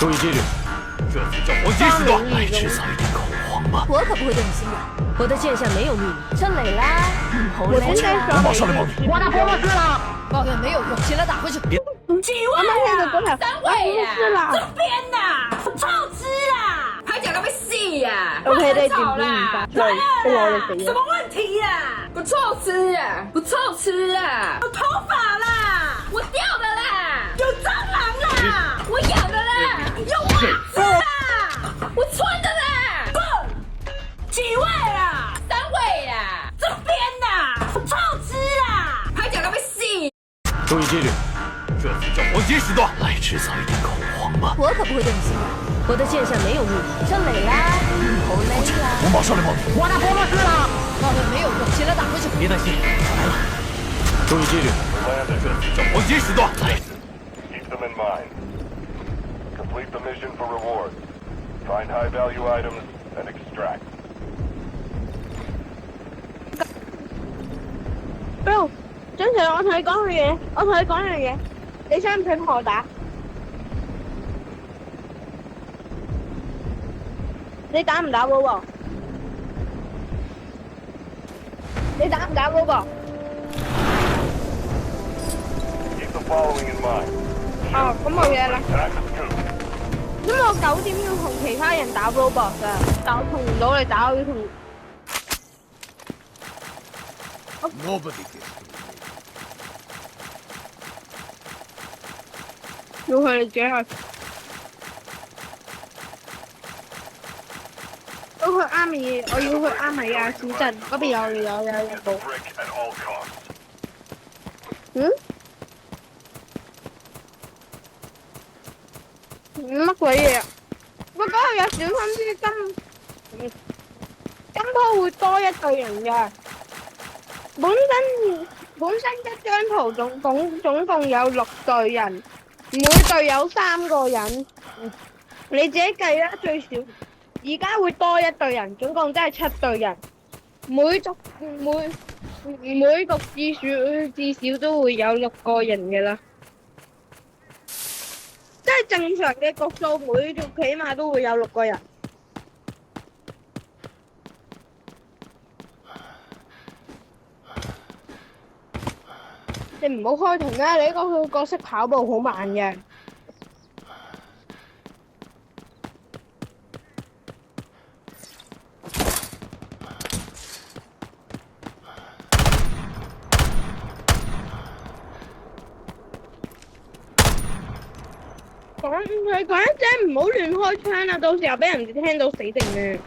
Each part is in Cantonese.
注意纪律，这次叫黄金时段，来迟早一点口黄吧。我可不会对你心软。我的剑下没有秘密。出嚟啦，唔好我真係我馬上來幫你。我打波了，是了。抱怨没有用，起来打回去。几位啊？三位啊？这边呐，臭吃啊！拍脚都被戏呀！OK，你吵啦！什什么问题呀？不臭吃啊？不臭吃啊？有头发啦，我掉的啦，有蟑螂啦，我养的啦，有袜子啦，我穿的啦。不，几位啊？三位啊？这边呐，臭吃啦！拍脚都被戏。注意纪律，这次叫黄金时段，来迟早一点口黄吧。我可不会对你心软。我的剑下没有秘密。出嚟啦，唔好匿啦。我馬上來幫你。我打波了，是了。抱怨没有用，起来打回去。別擔心，我來了。注意紀律，這次叫黃金時段，來。Keep them in mind. Complete the mission for reward. Find high-value items and extract. Bro，張 Sir，我同你講樣嘢，你使唔使同我打？你打唔打嗰個？你打唔打嗰個？ Keep the following in mind. 哦，咁冇嘢啦。 Attack the scoop. 因為我9點要同其他人打 robot 㗎，但我同唔到你打，我要同。Nobody. 要去你自己去。都去啱米，我要去啱米亞小鎮嗰邊有 Get the 部。 brick at all costs. 嗯？乜鬼嘢啊？我嗰度有小心啲金鋪會多一隊人嘅。本身一張圖總共有6隊人，每隊有3個人。你自己計啦，最少。而家會多一隊人，總共真係7隊人。每局至少都會有6個人嘅啦。即係正常嘅局數，每局起碼都會有6個人。你唔好開停啦！你呢個角色跑步好慢嘅。佢講一聲唔好亂開槍啊！到時候俾人哋聽到死定嘅。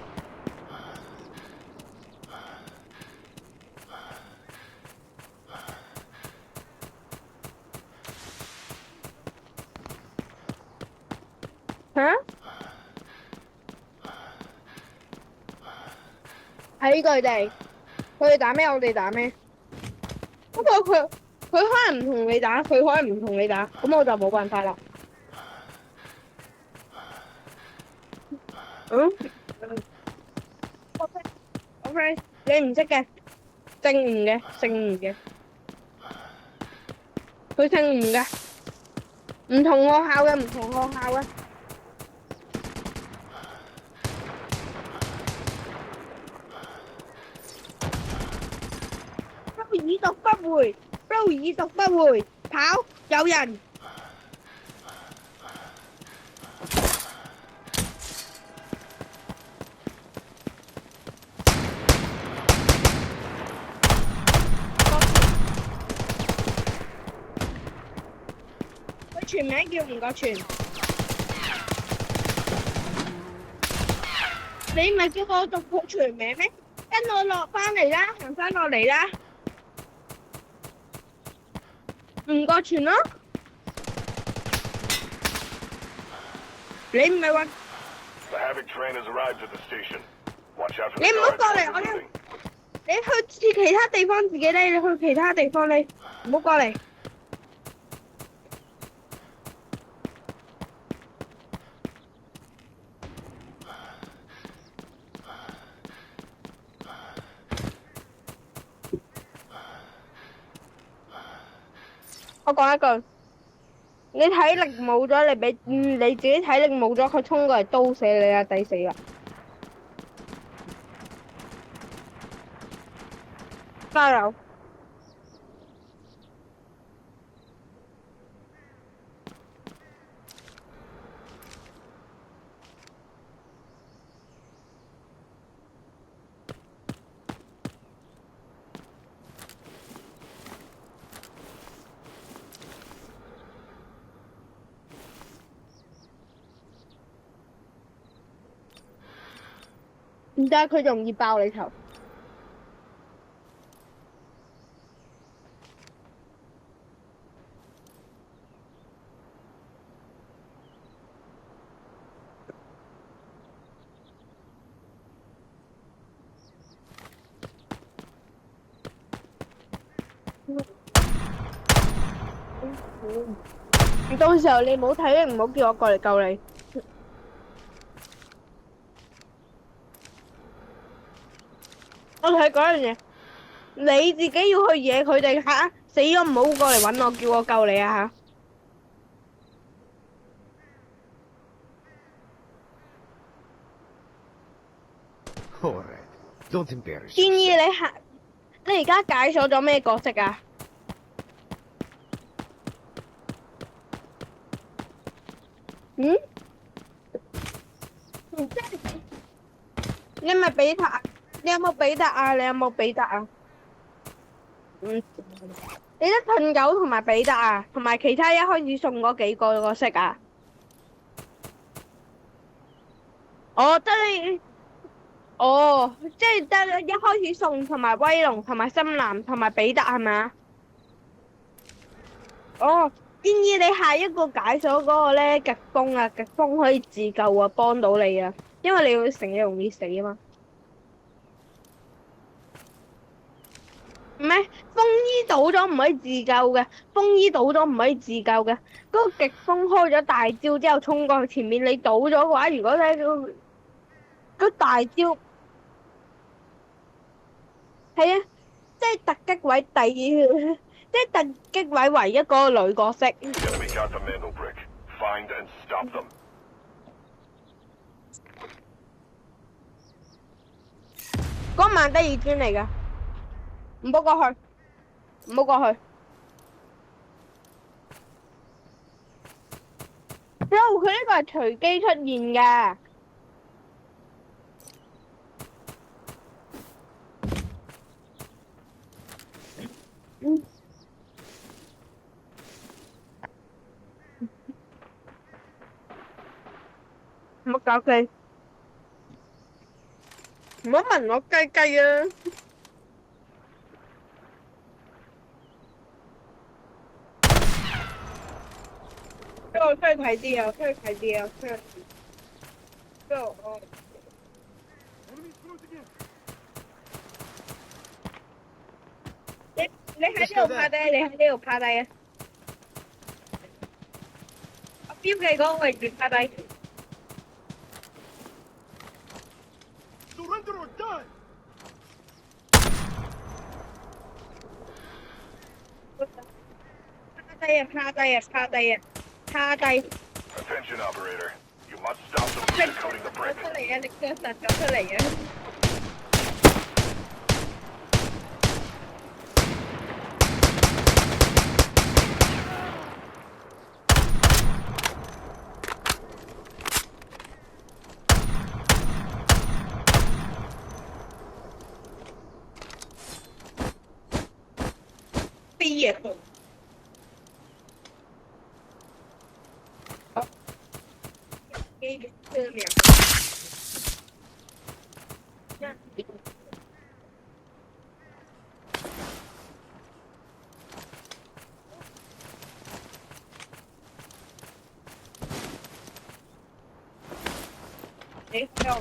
嚇？睇佢哋打咩？我哋打咩？不過佢可能唔同你打，佢可能唔同你打，咁我就冇辦法啦。嗯 ？OK， 你唔識嘅，正誤嘅，佢正誤嘅，唔同學校嘅。已讀不回，跑！有人。佢全名叫吳國全。你咪叫我讀佢全名咩？跟我落返嚟啦，行返落嚟啦。吳國全咯，你唔係話 The Havoc train has arrived at the station. Watch out for 你 the 唔好 guards 過 while 嚟，you're 我要 moving. 你去其他地方自己匿，你去其他地方匿，唔好過嚟。我講一句，你體力冇咗，你自己體力冇咗，佢衝過嚟刀死你啊！抵死啦！加油！唔得，佢容易爆你頭。到時候你冇體力，唔好叫我過嚟救你。我同你講樣嘢，你自己要去惹佢哋吓，死咗唔好過嚟搵我，叫我救你啊吓！ All right, don't embarrass 建 yourself. 議你而家解鎖咗咩角色啊？嗯？唔知你咪比特？你有冇比特啊？你有冇比特啊？你得盾狗同埋比特啊，同埋其他一開始送嗰幾個角色啊？哦，即係得一開始送同埋威龍同埋深藍同埋比特係咪啊？哦，建議你下一個解鎖嗰個咧極風啊，極風可以自救啊，幫到你啊，因為你會成日容易死啊嘛。唔係，風衣倒咗唔可以自救嘅，風衣倒咗唔可以自救嘅。嗰個極風開咗大招之後衝過去前面，你倒咗嘅話，如果咧個大招。係啊，即係突擊位即係突擊位唯一嗰個女角色。Enemy got the mantle brick. Find and stop them. 嗰萬德爾尊嚟噶，唔好過去，唔好過去。佢呢個係隨機出現嘅。唔好搞佢，唔好問我雞雞啊！我出去睇啲啊！出去睇啲啊！出去。你喺呢度趴低，你喺呢度趴低啊！我標記嗰個位置趴低。Surrender or die! 趴低啊！趴低啊！趴低啊！趴低。Attention, operator. You must stop them from decoding the 走 brick. 出嚟啊！你腳實走出嚟啊！畢業後。給這兩個。哎，跳。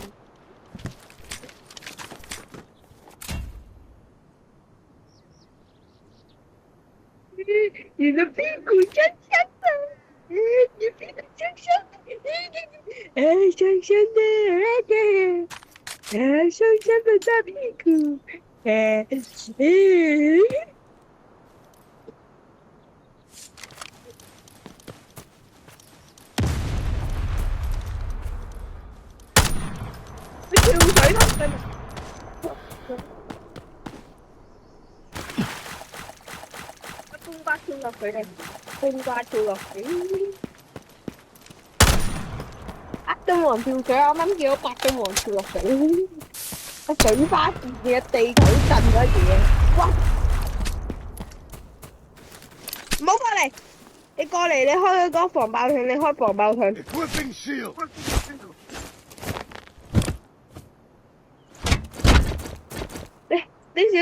你的屁股香香的，你屁股香香的，香香的，香香的大屁股，跳水落去。冬瓜跳落水嘅，冬瓜跳落水。白燈王跳水，啱啱見到白燈王跳落水。個水花自己嘅地球震咗嘢。哇！唔好過嚟！你過嚟，你開嗰個防爆盾，你開防爆盾。 Equipping shield. 你小